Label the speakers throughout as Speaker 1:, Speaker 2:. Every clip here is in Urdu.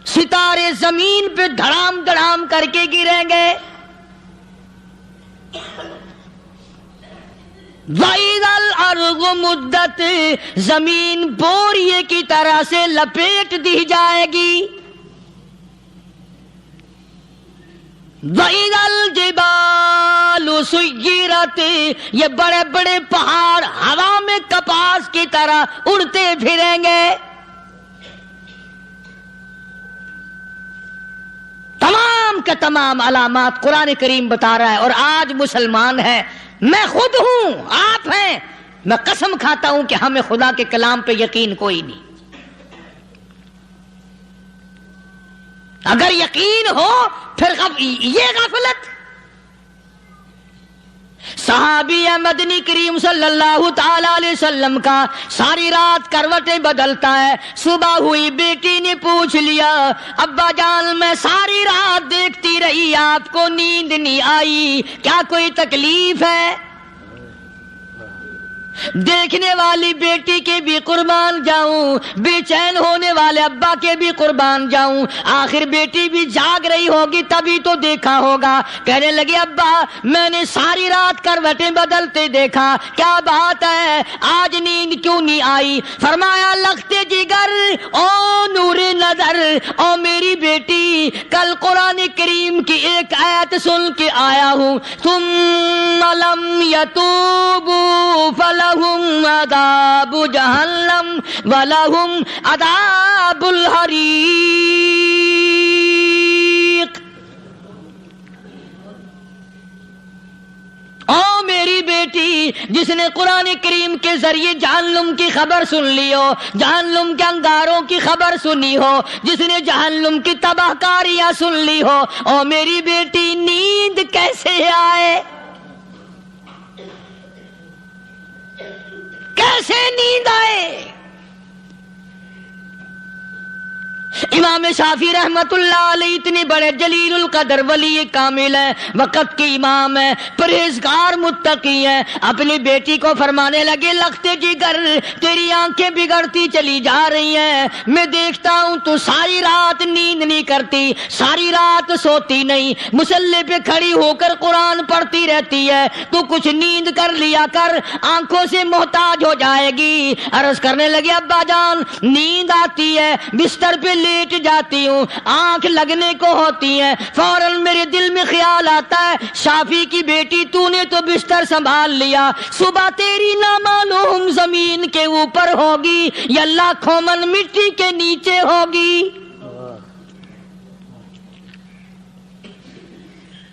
Speaker 1: ستارے زمین پہ دھڑام دھڑام کر کے گریں گے. وَإِذَا الْأَرْضُ مُدَّتْ زمین بوریے کی طرح سے لپیٹ دی جائے گی. وَإِذَا الْجِبَالُ سُيِّرَتْ یہ بڑے بڑے پہاڑ ہوا میں کپاس کی طرح اڑتے پھریں گے. تمام کے تمام علامات قرآن کریم بتا رہا ہے. اور آج مسلمان ہے، میں خود ہوں، آپ ہیں، میں قسم کھاتا ہوں کہ ہمیں خدا کے کلام پہ یقین کوئی نہیں. اگر یقین ہو پھر یہ غفلت. صحابی مدنی کریم صلی اللہ تعالی علیہ وسلم کا ساری رات کروٹیں بدلتا ہے. صبح ہوئی بیٹی نے پوچھ لیا، ابا جان میں ساری رات دیکھتی رہی، آپ کو نیند نہیں آئی، کیا کوئی تکلیف ہے؟ دیکھنے والی بیٹی کے بھی قربان جاؤں، بے چین ہونے والے ابا کے بھی قربان جاؤں. آخر بیٹی بھی جاگ رہی ہوگی تبھی تو دیکھا ہوگا. کہنے لگے ابا میں نے ساری رات کروٹیں بدلتے دیکھا، کیا بات ہے، آج نیند کیوں نہیں آئی؟ فرمایا لختے جگر او نور نظر، او میری بیٹی کل قرآن کریم کی ایک آیت سن کے آیا ہوں، ثم لم یتوبوا فلہم عذاب جہنم ولہم عذاب الحریق. او میری بیٹی جس نے قرآن کریم کے ذریعے جہنم کی خبر سن لی ہو، جہنم کے انگاروں کی خبر سنی ہو، جس نے جہنم کی تباہ کاریاں سن لی ہو، او میری بیٹی نیند کیسے آئے؟ کیسے نیند آئے؟ امام شافعی رحمت اللہ علیہ اتنے بڑے جلیل القدر ولی کامل ہیں، وقت کے امام ہیں، پرہیزگار متقی ہیں. اپنی بیٹی کو فرمانے لگے لختے جگر تیری آنکھیں بگڑتی چلی جا رہی ہیں، میں دیکھتا ہوں تو ساری رات نیند نہیں کرتی، ساری رات سوتی نہیں، مصلی پہ کھڑی ہو کر قرآن پڑھتی رہتی ہے، تو کچھ نیند کر لیا کر، آنکھوں سے محتاج ہو جائے گی. عرض کرنے لگے ابا جان نیند آتی ہے، بستر پہ لیٹ جاتی ہوں، آنکھ لگنے کو ہوتی ہے، فوراً میرے دل میں خیال آتا ہے شافی کی بیٹی تو نے تو بستر سنبھال لیا، صبح تیری نہ معلوم زمین کے اوپر ہوگی یا لاکھوں من مٹی کے نیچے ہوگی.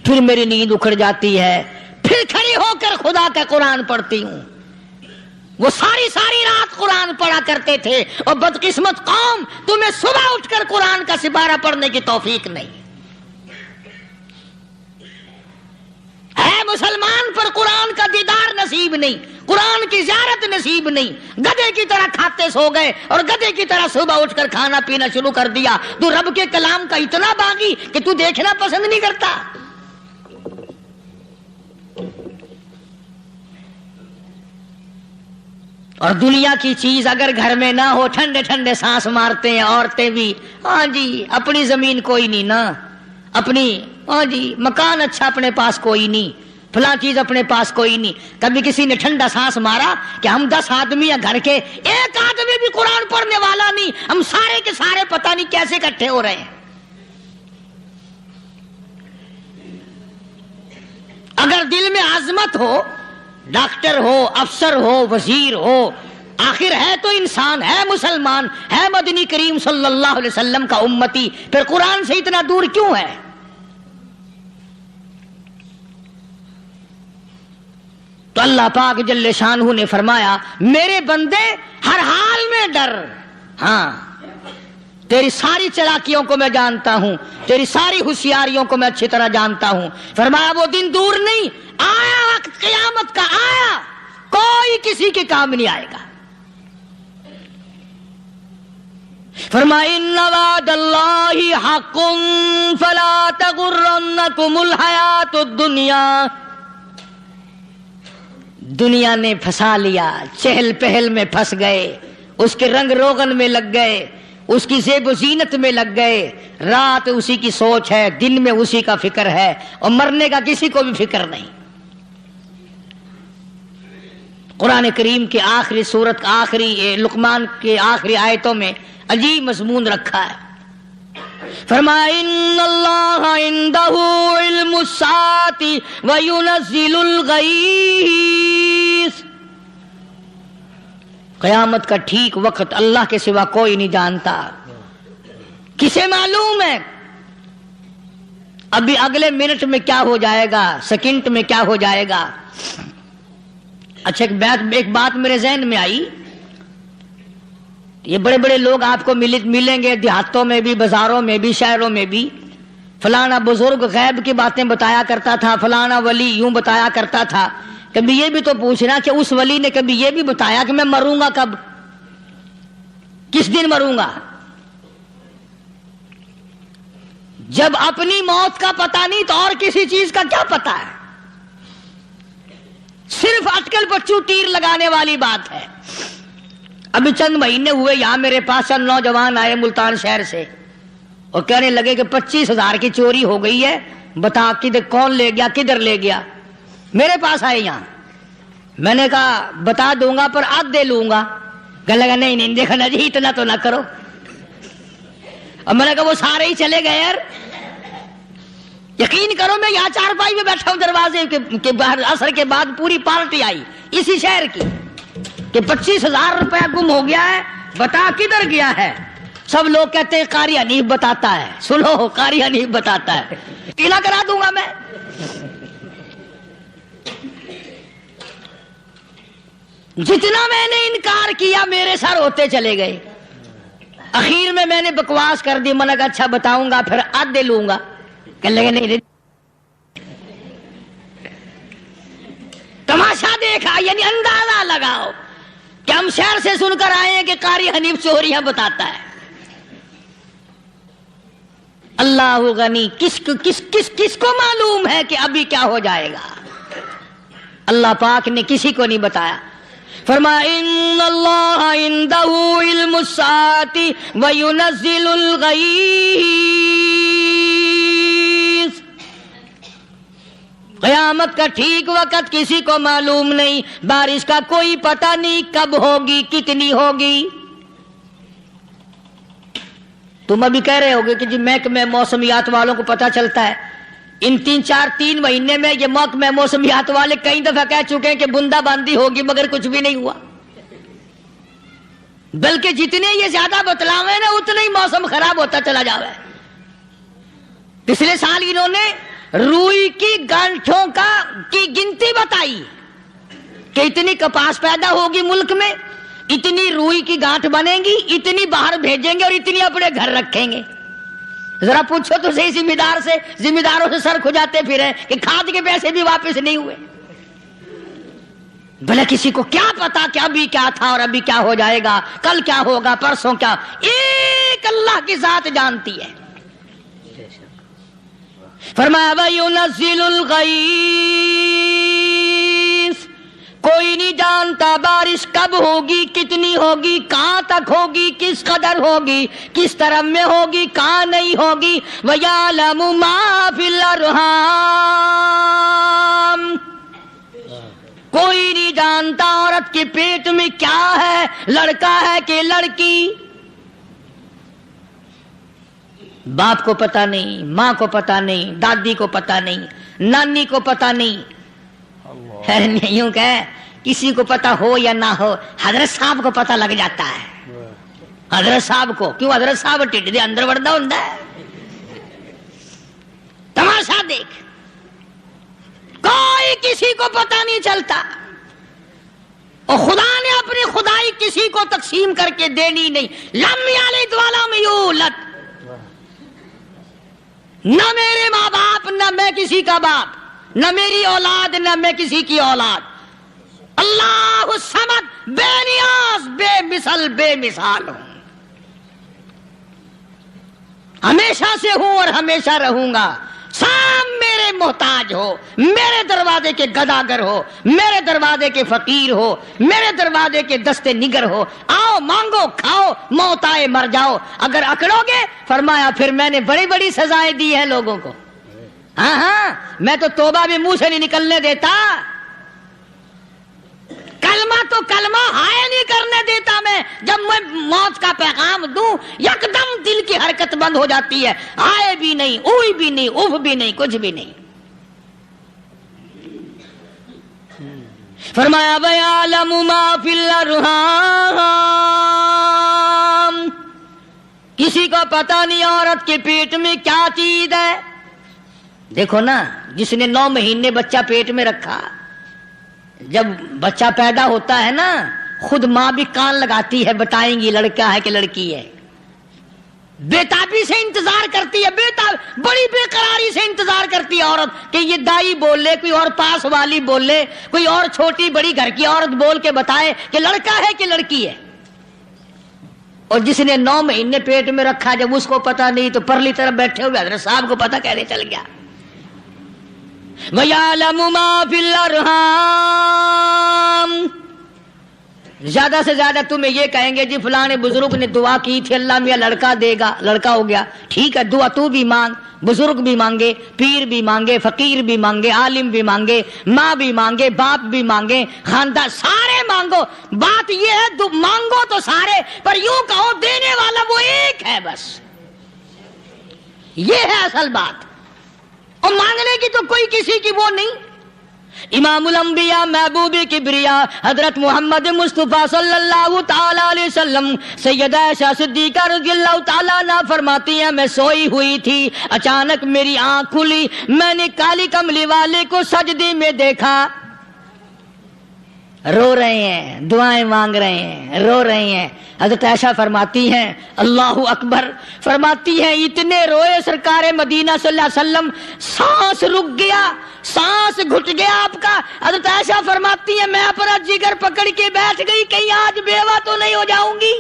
Speaker 1: پھر میری نیند اکھڑ جاتی ہے، پھر کھڑی ہو کر خدا کا قرآن پڑھتی ہوں. وہ ساری رات قرآن پڑھا کرتے تھے، اور بدقسمت قوم تمہیں صبح اٹھ کر قرآن کا سپارہ پڑھنے کی توفیق نہیں ہے. مسلمان پر قرآن کا دیدار نصیب نہیں، قرآن کی زیارت نصیب نہیں. گدھے کی طرح کھاتے سو گئے اور گدھے کی طرح صبح اٹھ کر کھانا پینا شروع کر دیا. تو رب کے کلام کا اتنا باغی کہ تو دیکھنا پسند نہیں کرتا. اور دنیا کی چیز اگر گھر میں نہ ہو، ٹھنڈے ٹھنڈے سانس مارتے ہیں عورتیں بھی، ہاں جی اپنی زمین کوئی نہیں نا، اپنی ہاں جی مکان اچھا اپنے پاس کوئی نہیں، فلاں چیز اپنے پاس کوئی نہیں. کبھی کسی نے ٹھنڈا سانس مارا کہ ہم 10 آدمی ہیں گھر کے، ایک آدمی بھی قرآن پڑھنے والا نہیں، ہم سارے کے سارے پتہ نہیں کیسے اکٹھے ہو رہے ہیں. اگر دل میں عظمت ہو، ڈاکٹر ہو، افسر ہو، وزیر ہو، آخر ہے تو انسان، ہے مسلمان، ہے مدنی کریم صلی اللہ علیہ وسلم کا امتی، پھر قرآن سے اتنا دور کیوں ہے؟ تو اللہ پاک جل شانہ نے فرمایا میرے بندے ہر حال میں ڈر. ہاں تیری ساری چلاکیوں کو میں جانتا ہوں، تیری ساری ہوشیاریوں کو میں اچھی طرح جانتا ہوں. فرمایا وہ دن دور نہیں، آیا وقت قیامت کا، آیا، کوئی کسی کے کام نہیں آئے گا. فرمایا ان وعد اللہ حق فلا تغرنکم الحیات الدنیا. دنیا نے پھنسا لیا، چہل پہل میں پھنس گئے، اس کے رنگ روغن میں لگ گئے، اس کی زیب و زینت میں لگ گئے، رات اسی کی سوچ ہے، دن میں اسی کا فکر ہے، اور مرنے کا کسی کو بھی فکر نہیں۔ قرآن کریم کے آخری سورت آخری لقمان کے آخری آیتوں میں عجیب مضمون رکھا ہے۔ فرمایا ان اللہ عندہ علم الساعۃ وینزل الغیث، قیامت کا ٹھیک وقت اللہ کے سوا کوئی نہیں جانتا۔ کسے معلوم ہے ابھی اگلے منٹ میں کیا ہو جائے گا، سیکنڈ میں کیا ہو جائے گا۔ اچھا ایک بات میرے ذہن میں آئی، یہ بڑے بڑے لوگ آپ کو ملیں گے دیہاتوں میں بھی، بازاروں میں بھی، شہروں میں بھی، فلانا بزرگ غیب کی باتیں بتایا کرتا تھا، فلانا ولی یوں بتایا کرتا تھا۔ کبھی یہ بھی تو پوچھنا کہ اس ولی نے کبھی یہ بھی بتایا کہ میں مروں گا کب، کس دن مروں گا؟ جب اپنی موت کا پتہ نہیں تو اور کسی چیز کا کیا پتہ ہے؟ صرف اٹکل پچو تیر لگانے والی بات ہے۔ ابھی چند مہینے ہوئے یہاں میرے پاس چند نوجوان آئے ملتان شہر سے اور کہنے لگے کہ 25,000 کی چوری ہو گئی ہے، بتا کدھر کون لے گیا، کدھر لے گیا۔ میرے پاس آئے یہاں، میں نے کہا بتا دوں گا پر آدھے لوں گا۔ کہنے لگا نہیں نہیں دیکھنا جی اتنا تو نہ کرو۔ اور میں نے کہا وہ سارے ہی چلے گئے یار، یقین کرو میں یہاں چارپائی میں بیٹھا ہوں دروازے کے باہر، عصر کے بعد پوری پارٹی آئی اسی شہر کی کہ 25,000 روپیہ گم ہو گیا ہے، بتا کدھر گیا ہے۔ سب لوگ کہتے ہیں قاری حنیف بتاتا ہے، سنو قاری حنیف بتاتا ہے، ٹیلا کرا دوں گا میں۔ جتنا میں نے انکار کیا میرے سر ہوتے چلے گئے۔ اخیر میں نے بکواس کر دی، میں نے کہا اچھا بتاؤں گا پھر آدھے لوں گا۔ کہنے لگے نہیں تماشا دیکھا، یعنی اندازہ لگاؤ کہ ہم شہر سے سن کر آئے ہیں کہ قاری حنیف چوریاں بتاتا ہے۔ اللہ غنی، کس کو معلوم ہے کہ ابھی کیا ہو جائے گا؟ اللہ پاک نے کسی کو نہیں بتایا۔ فرمایا ان اللہ عندہ علم الساعۃ وینزل الغیث، قیامت کا ٹھیک وقت کسی کو معلوم نہیں، بارش کا کوئی پتہ نہیں کب ہوگی، کتنی ہوگی۔ تم ابھی کہہ رہے ہوگے کہ جی محکمہ موسمیات والوں کو پتہ چلتا ہے۔ ان 3 مہینے میں یہ محکمہ موسمیات والے کئی دفعہ کہہ چکے ہیں کہ بندہ باندی ہوگی، مگر کچھ بھی نہیں ہوا۔ بلکہ جتنے یہ زیادہ بتلاوے نا اتنا ہی موسم خراب ہوتا چلا جاوے۔ پچھلے سال انہوں نے روئی کی گانٹھوں کی گنتی بتائی کہ اتنی کپاس پیدا ہوگی ملک میں، اتنی روئی کی گانٹھ بنے گی، اتنی باہر بھیجیں گے اور اتنی اپنے گھر رکھیں گے۔ ذرا پوچھو تو صحیح ذمہ داروں سے سر کھجاتے پھرے کہ کھاد کے پیسے بھی واپس نہیں ہوئے۔ بھلے کسی کو کیا پتا کہ ابھی کیا تھا اور ابھی کیا ہو جائے گا، کل کیا ہوگا، پرسوں کیا، ایک اللہ کی ذات جانتی ہے۔ فرمایا وَيُنَزِّلُ الْغَيْثَ، کوئی نہیں جانتا بارش کب ہوگی، کتنی ہوگی، کہاں تک ہوگی، کس قدر ہوگی، کس طرح میں ہوگی، کہاں نہیں ہوگی۔ وَيَعْلَمُ مَا فِي الْأَرْحَامِ، کوئی نہیں جانتا عورت کے پیٹ میں کیا ہے، لڑکا ہے کہ لڑکی۔ باپ کو پتہ نہیں، ماں کو پتہ نہیں، دادی کو پتہ نہیں، نانی کو پتہ نہیں۔ یوں کہ کسی کو پتہ ہو یا نہ ہو، حضرت صاحب کو پتہ لگ جاتا ہے۔ حضرت صاحب کو کیوں؟ حضرت صاحب ٹھڈ دے اندر وڑدا ہوندا ہے۔ تماشا دیکھ، کوئی کسی کو پتہ نہیں چلتا، اور خدا نے اپنی خدائی کسی کو تقسیم کر کے دینی نہیں۔ لم یلد ولم یولد، نہ میرے ماں باپ، نہ میں کسی کا باپ، نہ میری اولاد، نہ میں کسی کی اولاد۔ اللہ الصمد، بے نیاز، بے مثل، بے مثال ہوں، ہمیشہ سے ہوں اور ہمیشہ رہوں گا۔ سام میرے میرے محتاج ہو، میرے دروازے کے گداگر ہو، میرے دروازے کے فقیر ہو، میرے دروازے کے دستے نگر ہو، آؤ مانگو کھاؤ، موت آئے مر جاؤ، اگر اکڑو گے فرمایا پھر میں نے بڑی بڑی سزائیں دی ہیں لوگوں کو۔ ہاں ہاں، میں تو توبہ بھی منہ سے نہیں نکلنے دیتا، کلمہ تو کلمہ ہائے نہیں کرنے دیتا میں، جب میں موت کا پیغام دوں یکدم دل کی حرکت بند ہو جاتی ہے، ہائے بھی نہیں، اوئی بھی نہیں، اف بھی نہیں، کچھ بھی نہیں۔ فرمایا وَيَعْلَمُ مَا فِي الْأَرْحَامِ، کسی کو پتہ نہیں عورت کے پیٹ میں کیا چیز ہے۔ دیکھو نا، جس نے 9 مہینے بچہ پیٹ میں رکھا، جب بچہ پیدا ہوتا ہے نا خود ماں بھی کان لگاتی ہے، بتائیں گی لڑکا ہے کہ لڑکی ہے، بےتابی سے انتظار کرتی ہے، بڑی بے قراری سے انتظار کرتی ہے عورت کہ یہ دائی بول لے، کوئی اور پاس والی بول لے، کوئی اور چھوٹی بڑی گھر کی عورت بول کے بتائے کہ لڑکا ہے کہ لڑکی ہے۔ اور جس نے 9 مہینے پیٹ میں رکھا، جب اس کو پتا نہیں تو پرلی طرف بیٹھے ہوئے حضرت صاحب کو پتا کیسے چل گیا؟ وَيَعْلَمُ مَا فِي الْأَرْحَامِ، زیادہ سے زیادہ تمہیں یہ کہیں گے جی فلاں بزرگ نے دعا کی تھی اللہ میاں لڑکا دے گا، لڑکا ہو گیا، ٹھیک ہے دعا تو بھی مانگ، بزرگ بھی مانگے، پیر بھی مانگے، فقیر بھی مانگے، عالم بھی مانگے، ماں بھی مانگے، باپ بھی مانگے، خاندان سارے مانگو، بات یہ ہے مانگو تو سارے، پر یوں کہو دینے والا وہ ایک ہے بس، یہ ہے اصل بات، اور مانگنے کی تو کوئی کسی کی وہ نہیں۔ امام الانبیاء محبوب کبریا حضرت محمد مصطفیٰ صلی اللہ تعالی علیہ وسلم سیدہ عائشہ صدیقہ رضی اللہ تعالیٰ عنہ فرماتی ہیں میں سوئی ہوئی تھی، اچانک میری آنکھ کھلی، میں نے کالی کملی والے کو سجدے میں دیکھا، رو رہے ہیں، دعائیں مانگ رہے ہیں، رو رہے ہیں۔ حضرت عائشہ فرماتی ہیں اللہ اکبر، فرماتی ہیں اتنے روئے سرکار مدینہ صلی اللہ علیہ وسلم، سانس رک گیا، سانس گھٹ گیا آپ کا۔ حضرت عائشہ فرماتی ہیں میں اپنا جگر پکڑ کے بیٹھ گئی، کہیں آج بیوہ تو نہیں ہو جاؤں گی۔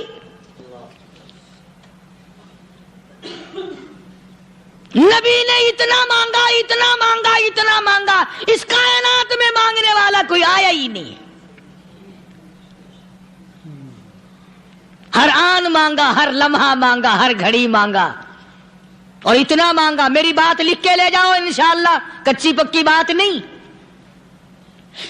Speaker 1: نبی نے اتنا مانگا، اتنا مانگا، اتنا مانگا، اس کائنات میں مانگنے والا کوئی آیا ہی نہیں، ہر آن مانگا، ہر لمحہ مانگا، ہر گھڑی مانگا، اور اتنا مانگا۔ میری بات لکھ کے لے جاؤ انشاءاللہ، کچی پکی بات نہیں۔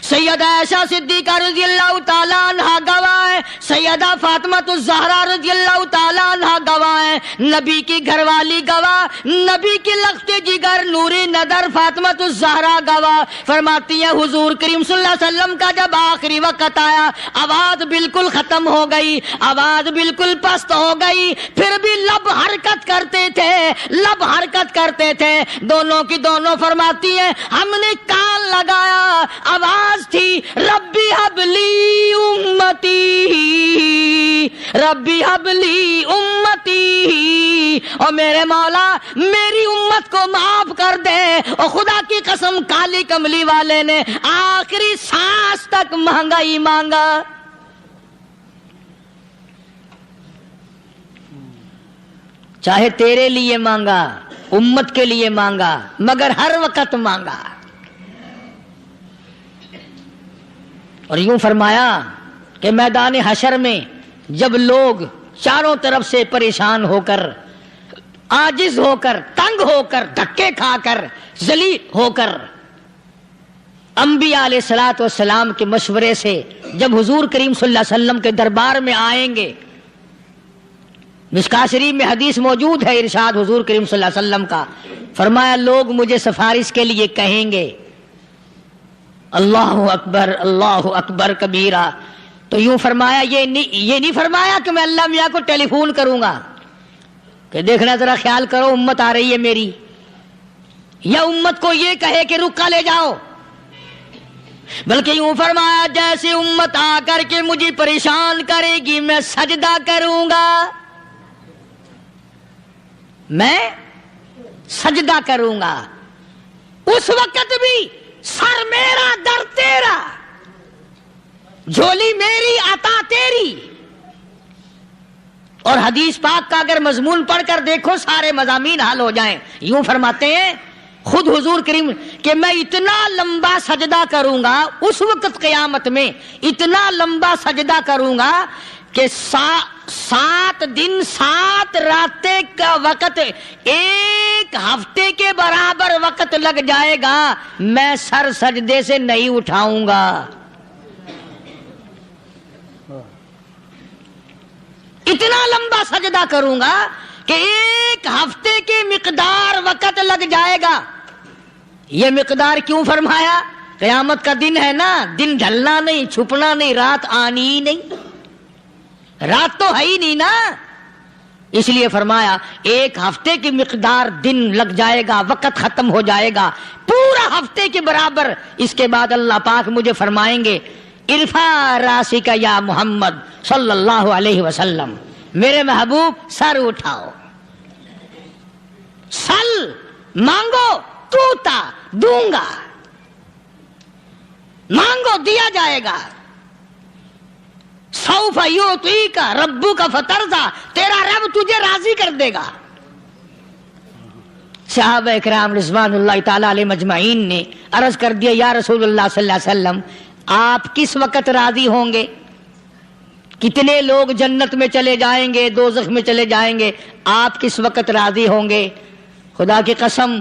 Speaker 1: سیدہ عائشہ صدیقہ رضی اللہ تعالیٰ عنہ گواہ ہے، سیدہ فاطمہ الزہرا رضی اللہ تعالیٰ عنہ گواہ ہے، نبی کی گھر والی گواہ، نبی کی لخت جگر نوری نظر فاطمہ الزہرا گواہ، فرماتی ہیں حضور کریم صلی اللہ علیہ وسلم کا جب آخری وقت آیا، آواز بالکل ختم ہو گئی، آواز بالکل پست ہو گئی، پھر بھی لب حرکت کرتے تھے، لب حرکت کرتے تھے، دونوں کی دونوں فرماتی ہیں ہم نے کان لگایا، آواز تھی ربی حبلی امتی، ربی حبلی امتی، اور میرے مولا میری امت کو معاف کر دے۔ اور خدا کی قسم کالی کملی والے نے آخری سانس تک مانگا ہی مانگا۔ چاہے تیرے لیے مانگا، امت کے لیے مانگا، مگر ہر وقت مانگا۔ اور یوں فرمایا کہ میدان حشر میں جب لوگ چاروں طرف سے پریشان ہو کر، عاجز ہو کر، تنگ ہو کر، دھکے کھا کر، ذلیل ہو کر، انبیاء علیہ الصلوۃ والسلام کے مشورے سے جب حضور کریم صلی اللہ علیہ وسلم کے دربار میں آئیں گے، مشکاۃ شریف میں حدیث موجود ہے، ارشاد حضور کریم صلی اللہ علیہ وسلم کا، فرمایا لوگ مجھے سفارش کے لیے کہیں گے اللہ اکبر اللہ اکبر کبیرہ، تو یوں فرمایا یہ نہیں فرمایا کہ میں اللہ میاں کو ٹیلی فون کروں گا کہ دیکھنا ذرا خیال کرو امت آ رہی ہے میری، یا امت کو یہ کہے کہ رکا لے جاؤ، بلکہ یوں فرمایا جیسے امت آ کر کے مجھے پریشان کرے گی میں سجدہ کروں گا، میں سجدہ کروں گا، اس وقت بھی سر میرا در تیرا، جھولی میری عطا تیری۔ اور حدیث پاک کا اگر مضمون پڑھ کر دیکھو سارے مضامین حل ہو جائیں۔ یوں فرماتے ہیں خود حضور کریم کہ میں اتنا لمبا سجدہ کروں گا اس وقت قیامت میں، اتنا لمبا سجدہ کروں گا کہ 7 دن 7 راتیں کا وقت 1 ہفتے کے برابر وقت لگ جائے گا، میں سر سجدے سے نہیں اٹھاؤں گا۔ اتنا لمبا سجدہ کروں گا کہ 1 ہفتے کی مقدار وقت لگ جائے گا۔ یہ مقدار کیوں فرمایا؟ قیامت کا دن ہے نا، دن ڈھلنا نہیں، چھپنا نہیں، رات آنی ہی نہیں، رات تو ہے ہی نہیں نا، اس لیے فرمایا 1 ہفتے کی مقدار دن لگ جائے گا، وقت ختم ہو جائے گا پورا ہفتے کے برابر۔ اس کے بعد اللہ پاک مجھے فرمائیں گے ارفع راسک یا محمد صلی اللہ علیہ وسلم، میرے محبوب سر اٹھاؤ، سل مانگو توتا دوں گا، مانگو دیا جائے گا، سوف یعطیک ربک فترضی، تیرا رب تجھے راضی کر دے گا۔ صحابہ کرام رضوان اللہ تعالی علیہ مجمعین نے عرض کر دیا یا رسول اللہ صلی اللہ علیہ وسلم آپ کس وقت راضی ہوں گے؟ کتنے لوگ جنت میں چلے جائیں گے، دوزخ میں چلے جائیں گے، آپ کس وقت راضی ہوں گے؟ خدا کی قسم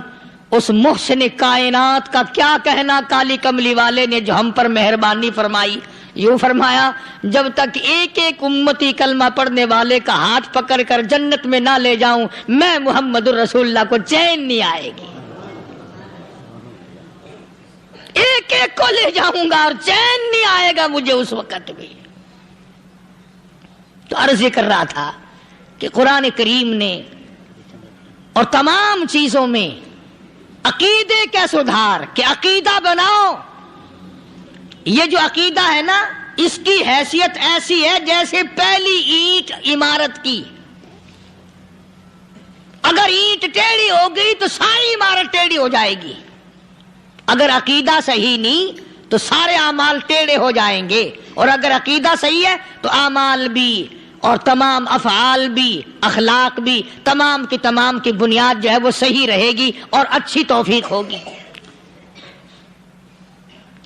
Speaker 1: اس محسن کائنات کا کیا کہنا کالی کملی والے نے جو ہم پر مہربانی فرمائی، یوں فرمایا جب تک ایک امتی کلمہ پڑھنے والے کا ہاتھ پکڑ کر جنت میں نہ لے جاؤں میں محمد الرسول اللہ کو چین نہیں آئے گی، ایک کو لے جاؤں گا اور چین نہیں آئے گا مجھے اس وقت بھی۔ تو عرض یہ کر رہا تھا کہ قرآن کریم نے اور تمام چیزوں میں عقیدے کا سدھار کہ عقیدہ بناؤ، یہ جو عقیدہ ہے نا اس کی حیثیت ایسی ہے جیسے پہلی اینٹ عمارت کی، اگر اینٹ ٹیڑھی ہو گئی تو ساری عمارت ٹیڑھی ہو جائے گی، اگر عقیدہ صحیح نہیں تو سارے اعمال ٹیڑھے ہو جائیں گے، اور اگر عقیدہ صحیح ہے تو اعمال بھی اور تمام افعال بھی اخلاق بھی تمام کی بنیاد جو ہے وہ صحیح رہے گی اور اچھی توفیق ہوگی۔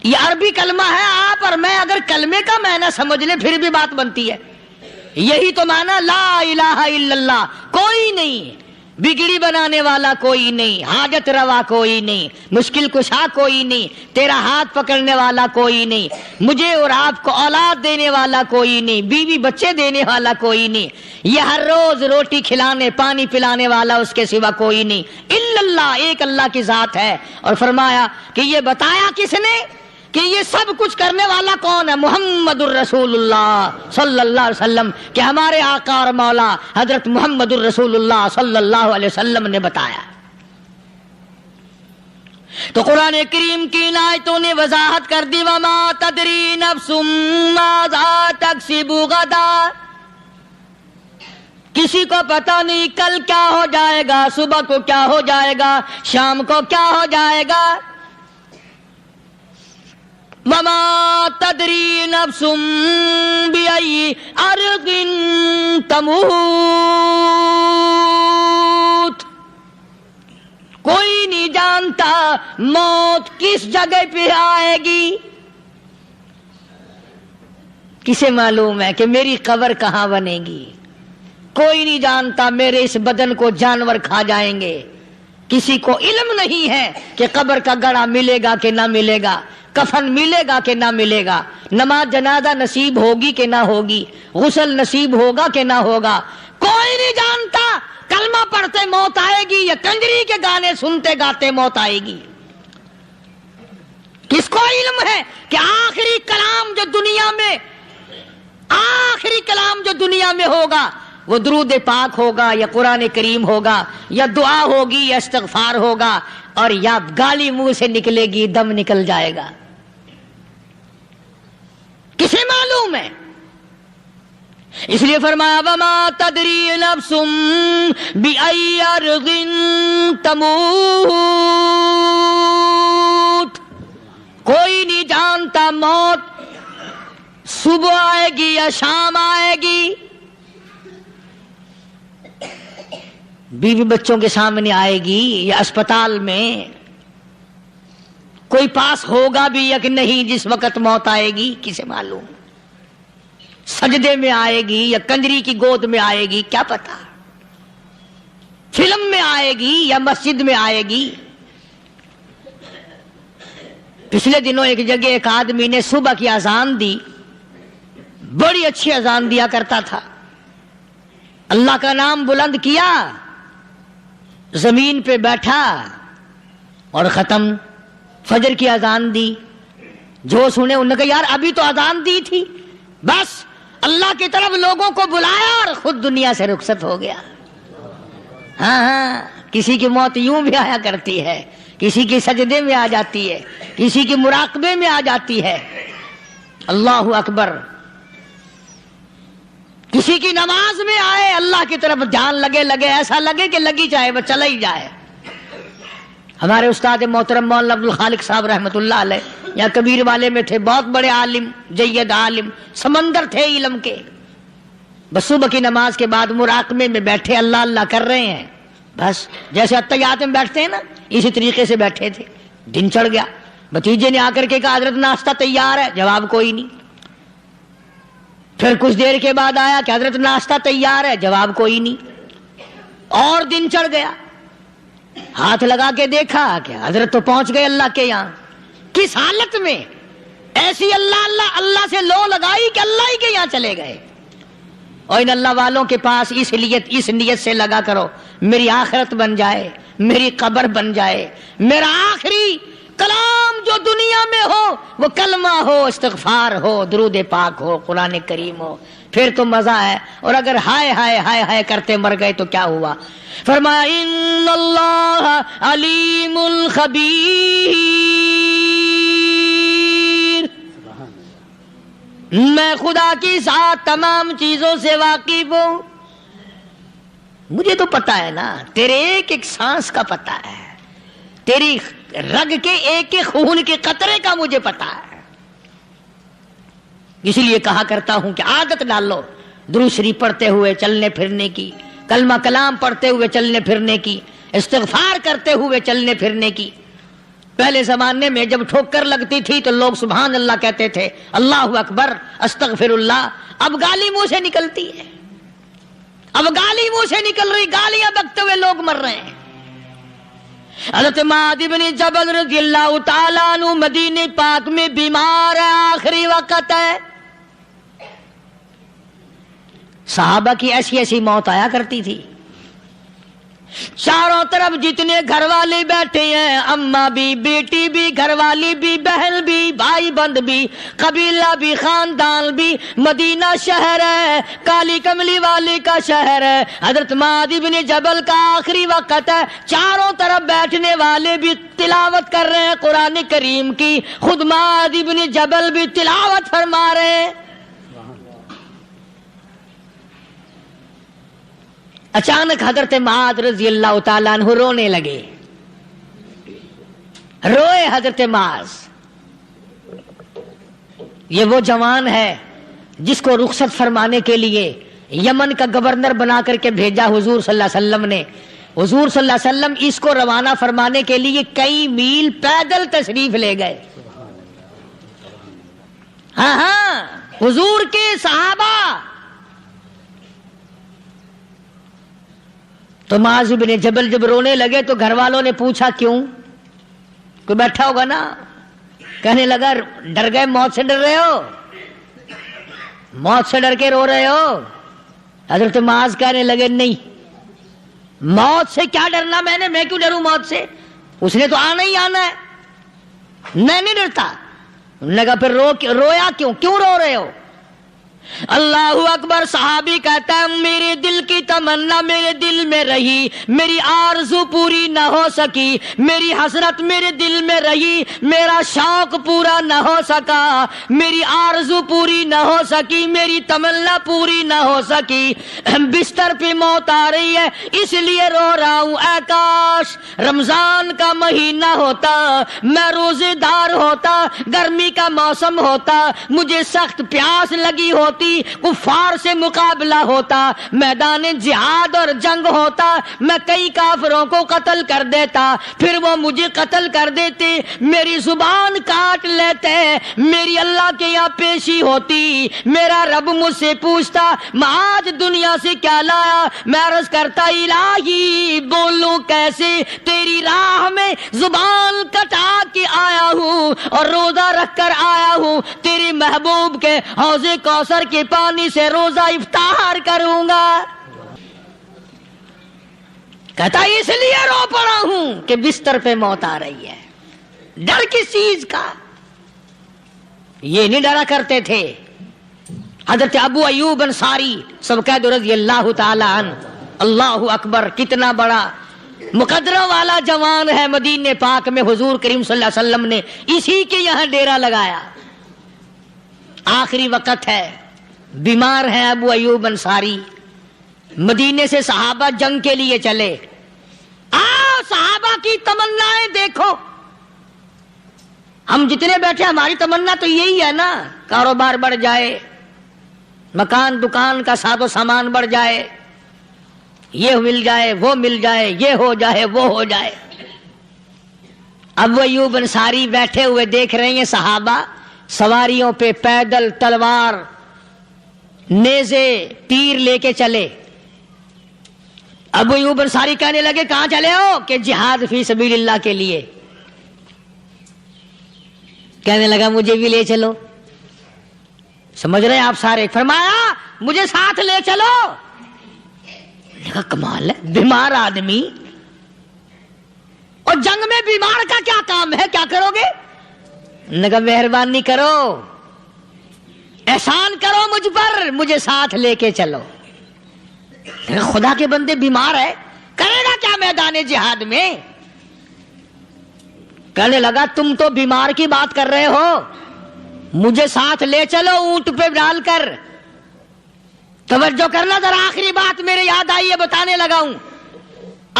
Speaker 1: یہ عربی کلمہ ہے، آپ اور میں اگر کلمے کا معنی سمجھ لیں پھر بھی بات بنتی ہے، یہی تو معنی لا الہ الا اللہ، کوئی نہیں بگڑی بنانے والا، کوئی نہیں حاجت روا، کوئی نہیں مشکل کشا، کوئی نہیں تیرا ہاتھ پکڑنے والا، کوئی نہیں مجھے اور آپ کو اولاد دینے والا، کوئی نہیں بیوی بچے دینے والا، کوئی نہیں یہ ہر روز روٹی کھلانے پانی پلانے والا اس کے سوا کوئی نہیں، الا اللہ، ایک اللہ کی ذات ہے۔ اور فرمایا کہ یہ بتایا کس نے کہ یہ سب کچھ کرنے والا کون ہے؟ محمد الرسول اللہ صلی اللہ علیہ وسلم، کہ ہمارے آقا اور مولا حضرت محمد الرسول اللہ صلی اللہ علیہ وسلم نے بتایا۔ تو قرآن کریم کی ان آیتوں نے وضاحت کر دی وما تدری نفس ماذا تکسب غدا، کسی کو پتہ نہیں کل کیا ہو جائے گا، صبح کو کیا ہو جائے گا، شام کو کیا ہو جائے گا۔ وما تدری نفس بأي أرض تموت، کوئی نہیں جانتا موت کس جگہ پہ آئے گی۔ کسے معلوم ہے کہ میری قبر کہاں بنے گی؟ کوئی نہیں جانتا میرے اس بدن کو جانور کھا جائیں گے، کسی کو علم نہیں ہے کہ قبر کا گڑھا ملے گا کہ نہ ملے گا، کفن ملے گا کہ نہ ملے گا، نماز جنازہ نصیب ہوگی کہ نہ ہوگی، غسل نصیب ہوگا کہ نہ ہوگا، کوئی نہیں جانتا۔ کلمہ پڑھتے موت آئے گی یا کنجری کے گانے سنتے گاتے موت آئے گی؟ کس کو علم ہے کہ آخری کلام جو دنیا میں ہوگا وہ درود پاک ہوگا یا قرآن کریم ہوگا یا دعا ہوگی یا استغفار ہوگا، اور یا گالی منہ سے نکلے گی، دم نکل جائے گا؟ کسے معلوم ہے؟ اس لیے فرمایا وما تدری نفس بأي أرض تموت، کوئی نہیں جانتا موت صبح آئے گی یا شام آئے گی، بیوی بچوں کے سامنے آئے گی یا اسپتال میں کوئی پاس ہوگا بھی یا کہ نہیں جس وقت موت آئے گی کسے معلوم؟ سجدے میں آئے گی یا کنجری کی گود میں آئے گی کیا پتا؟ فلم میں آئے گی یا مسجد میں آئے گی؟ پچھلے دنوں ایک جگہ ایک آدمی نے صبح کی اذان دی، بڑی اچھی اذان دیا کرتا تھا، اللہ کا نام بلند کیا، زمین پہ بیٹھا اور ختم۔ فجر کی اذان دی، جو سنے انہوں نے کہا یار ابھی تو اذان دی تھی، بس اللہ کی طرف لوگوں کو بلایا اور خود دنیا سے رخصت ہو گیا۔ ہاں کسی کی موت یوں بھی آیا کرتی ہے، کسی کی سجدے میں آ جاتی ہے، کسی کی مراقبے میں آ جاتی ہے۔ اللہ اکبر۔ کسی کی نماز میں آئے، اللہ کی طرف دھیان لگے ایسا لگے کہ لگی جائے وہ چلا ہی جائے۔ ہمارے استاد محترم مولانا عبد الخالق صاحب رحمۃ اللہ علیہ یا کبیر والے میں تھے، بہت بڑے عالم، جید عالم، سمندر تھے علم کے۔ بس صبح کی نماز کے بعد مراقبے میں بیٹھے، اللہ اللہ کر رہے ہیں، بس جیسے اتحیات میں بیٹھتے ہیں نا اسی طریقے سے بیٹھے تھے۔ دن چڑھ گیا، بھتیجے نے آ کر کے کہا حضرت ناشتہ تیار ہے، جواب کوئی نہیں۔ پھر کچھ دیر کے بعد آیا کہ حضرت ناشتہ تیار ہے، جواب کوئی نہیں۔ اور دن چڑھ گیا، ہاتھ لگا کے دیکھا کہ حضرت تو پہنچ گئے اللہ کے یہاں۔ کس حالت میں؟ ایسی اللہ اللہ اللہ سے لو لگائی کہ اللہ ہی کے یہاں چلے گئے۔ اور ان اللہ والوں کے پاس اس نیت سے لگا کرو میری آخرت بن جائے، میری قبر بن جائے، میرا آخری کلام جو دنیا میں ہو وہ کلمہ ہو، استغفار ہو، درود پاک ہو، قرآن کریم ہو، پھر تو مزہ ہے۔ اور اگر ہائے ہائے ہائے ہائے کرتے مر گئے تو کیا ہوا؟ فرمایا ان اللہ علیم خبیر، میں خدا کی ذات تمام چیزوں سے واقف ہوں۔ مجھے تو پتا ہے نا، تیرے ایک ایک سانس کا پتا ہے، تیری رگ کے ایک ایک خون کے قطرے کا مجھے پتا ہے۔ اسی لیے کہا کرتا ہوں کہ عادت ڈالو درود شریف پڑھتے ہوئے چلنے پھرنے کی، کلمہ کلام پڑھتے ہوئے چلنے پھرنے کی، استغفار کرتے ہوئے چلنے پھرنے کی۔ پہلے زمانے میں جب ٹھوکر لگتی تھی تو لوگ سبحان اللہ کہتے تھے، اللہ اکبر، استغفر اللہ۔ اب گالی منہ سے نکلتی ہے، اب گالی منہ سے نکل رہی، گالیاں بکتے ہوئے لوگ مر رہے ہیں۔ حضرت معاذ بن جبل رضی اللہ تعالیٰ عنہ مدینے پاک میں بیمار ہے، آخری وقت ہے۔ صحابہ کی ایسی ایسی موت آیا کرتی تھی، چاروں طرف جتنے گھر والے بیٹھے ہیں، اماں بھی، بیٹی بھی، گھر والی بھی، بہن بھی، بھائی بند بھی، قبیلہ بھی، خاندان بھی، مدینہ شہر ہے، کالی کملی والے کا شہر ہے۔ حضرت معاذ بن جبل کا آخری وقت ہے، چاروں طرف بیٹھنے والے بھی تلاوت کر رہے ہیں قرآن کریم کی، خود معاذ بن جبل بھی تلاوت فرما رہے ہیں۔ اچانک حضرت معاذ رضی اللہ تعالیٰ عنہ رونے لگے، روئے حضرت معاذ۔ یہ وہ جوان ہے جس کو رخصت فرمانے کے لیے یمن کا گورنر بنا کر کے بھیجا حضور صلی اللہ علیہ وسلم نے۔ حضور صلی اللہ علیہ وسلم اس کو روانہ فرمانے کے لیے کئی میل پیدل تشریف لے گئے۔ ہاں حضور کے صحابہ۔ تو معاذ بن جبل جب رونے لگے تو گھر والوں نے پوچھا کیوں؟ کوئی بیٹھا ہوگا نا، کہنے لگا ڈر گئے، موت سے ڈر رہے ہو، موت سے ڈر کے رو رہے ہو؟ حضرت معاذ کہنے لگے نہیں، موت سے کیا ڈرنا، میں کیوں ڈروں موت سے، اس نے تو آنا ہی آنا ہے، میں نہیں ڈرتا۔ انہوں نے کہا پھر رویا کیوں رو رہے ہو؟ اللہ اکبر۔ صحابی کہتا ہے میرے دل کی تمنا میرے دل میں رہی، میری آرزو پوری نہ ہو سکی، میری حسرت میرے دل میں رہی، میرا شوق پورا نہ ہو سکا، میری آرزو پوری نہ ہو سکی، میری تمنا پوری نہ ہو سکی، بستر پہ موت آ رہی ہے اس لیے رو رہا ہوں۔ اے کاش رمضان کا مہینہ ہوتا، میں روزے دار ہوتا، گرمی کا موسم ہوتا، مجھے سخت پیاس لگی ہوتی، ہوتی, کفار سے مقابلہ ہوتا, میدان جہاد اور جنگ ہوتا, میں کئی کافروں کو قتل کر دیتا, پھر وہ مجھے قتل کر دیتے, میری زبان کاٹ لیتے, میری اللہ کے یہاں پیشی ہوتی, میرا رب مجھ سے پوچھتا میں آج دنیا سے کیا لایا, میں عرض کرتا الہی بولوں کیسے, تیری راہ میں زبان کٹا کے آیا ہوں اور روزہ رکھ کر آیا ہوں, تیرے محبوب کے حوض کوثر کے پانی سے روزہ افطار کروں گا. کہتا اس لیے رو پڑا ہوں کہ بستر پہ موت آ رہی ہے. ڈر کس چیز کا؟ یہ نہیں ڈرا کرتے تھے. حضرت ابو ایوب انصاری سب کہہ دو رضی اللہ تعالی عنہ. اللہ اکبر, کتنا بڑا مقدرہ والا جوان ہے. مدینے پاک میں حضور کریم صلی اللہ علیہ وسلم نے اسی کے یہاں ڈیرا لگایا. آخری وقت ہے, بیمار ہے ابو ایوب انصاری. مدینے سے صحابہ جنگ کے لیے چلے. صحابہ کی تمنائیں دیکھو. ہم جتنے بیٹھے ہماری تمنا تو یہی ہے نا, کاروبار بڑھ جائے, مکان دکان کا ساز و سامان بڑھ جائے, یہ مل جائے وہ مل جائے, یہ ہو جائے وہ ہو جائے. ابو ایوب انصاری بیٹھے ہوئے دیکھ رہے ہیں صحابہ سواریوں پہ پیدل تلوار نیزے تیر لے کے چلے. ابو ایوب انصاری کہنے لگے کہاں چلے ہو؟ کہ جہاد فی سبیل اللہ کے لیے. کہنے لگا مجھے بھی لے چلو. سمجھ رہے ہیں آپ سارے؟ فرمایا مجھے ساتھ لے چلو. کمال ہے, بیمار آدمی اور جنگ میں بیمار کا کیا کام ہے, کیا کرو گے؟ نگا مہربانی کرو, احسان کرو مجھ پر, مجھے ساتھ لے کے چلو. خدا کے بندے بیمار ہے, کرے گا کیا میدان جہاد میں؟ کہنے لگا تم تو بیمار کی بات کر رہے ہو, مجھے ساتھ لے چلو اونٹ پہ ڈال کر. توجہ کرنا ذرا, آخری بات میرے یاد آئی ہے بتانے لگا ہوں.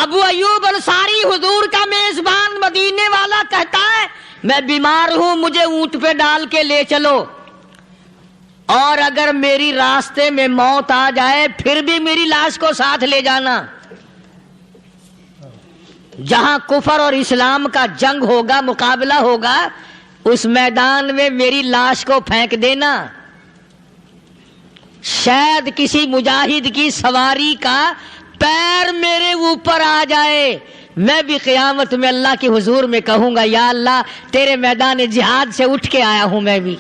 Speaker 1: ابو ایوب انصاری حضور کا میزبان مدینے والا کہتا ہے میں بیمار ہوں, مجھے اونٹ پہ ڈال کے لے چلو, اور اگر میری راستے میں موت آ جائے پھر بھی میری لاش کو ساتھ لے جانا. جہاں کفر اور اسلام کا جنگ ہوگا, مقابلہ ہوگا, اس میدان میں میری لاش کو پھینک دینا. شاید کسی مجاہد کی سواری کا پیر میرے اوپر آ جائے, میں بھی قیامت میں اللہ کے حضور میں کہوں گا یا اللہ تیرے میدان جہاد سے اٹھ کے آیا ہوں میں بھی.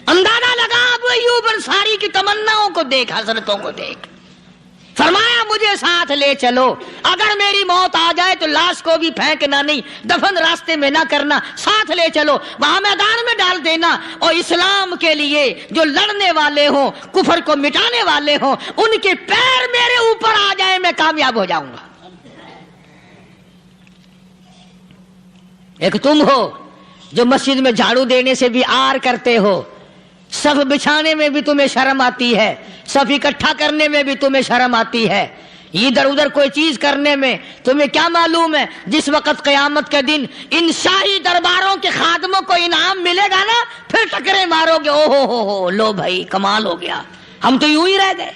Speaker 1: اندازہ لگا ابو ایوب انصاری کی تمناؤں کو دیکھ, حضرتوں کو دیکھ. فرمایا مجھے ساتھ لے چلو, اگر میری موت آ جائے تو لاش کو بھی پھینکنا نہیں, دفن راستے میں نہ کرنا, ساتھ لے چلو, وہاں میدان میں ڈال دینا, اور اسلام کے لیے جو لڑنے والے ہوں, کفر کو مٹانے والے ہوں, ان کے پیر میرے اوپر آ جائے میں کامیاب ہو جاؤں گا. ایک تم ہو جو مسجد میں جھاڑو دینے سے بھی آر کرتے ہو, صف بچھانے میں بھی تمہیں شرم آتی ہے, صف اکٹھا کرنے میں بھی تمہیں شرم آتی ہے, ادھر ادھر کوئی چیز کرنے میں تمہیں کیا معلوم ہے جس وقت قیامت کے دن ان شاہی درباروں کے خادموں کو انعام ملے گا نا, پھر ٹکرے مارو گے, او ہو لو بھائی کمال ہو گیا, ہم تو یوں ہی رہ گئے.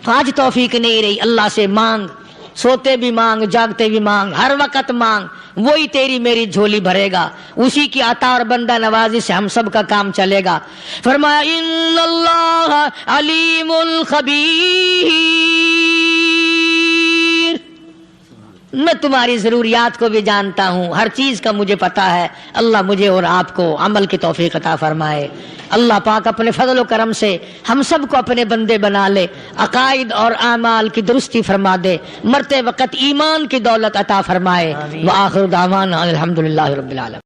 Speaker 1: تو آج توفیق نہیں رہی. اللہ سے مانگ, سوتے بھی مانگ, جاگتے بھی مانگ, ہر وقت مانگ, وہی تیری میری جھولی بھرے گا. اسی کی عطا اور بندہ نوازی سے ہم سب کا کام چلے گا. فرمایا ان اللہ علیم خبیر, میں تمہاری ضروریات کو بھی جانتا ہوں, ہر چیز کا مجھے پتا ہے. اللہ مجھے اور آپ کو عمل کی توفیق عطا فرمائے. اللہ پاک اپنے فضل و کرم سے ہم سب کو اپنے بندے بنا لے, عقائد اور اعمال کی درستی فرما دے, مرتے وقت ایمان کی دولت عطا فرمائے. وآخر دعوانا الحمدللہ رب العالمین.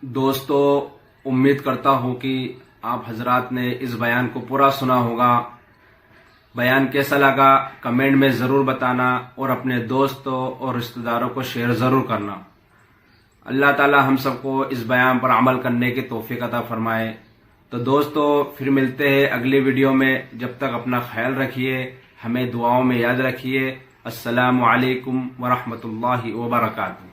Speaker 2: دوستو, امید کرتا ہوں کہ آپ حضرات نے اس بیان کو پورا سنا ہوگا. بیان کیسا لگا کمنٹ میں ضرور بتانا, اور اپنے دوستوں اور رشتہ داروں کو شیئر ضرور کرنا. اللہ تعالی ہم سب کو اس بیان پر عمل کرنے کی توفیق عطا فرمائے. تو دوستو پھر ملتے ہیں اگلی ویڈیو میں. جب تک اپنا خیال رکھیے, ہمیں دعاؤں میں یاد رکھیے. السلام علیکم ورحمۃ اللہ وبرکاتہ.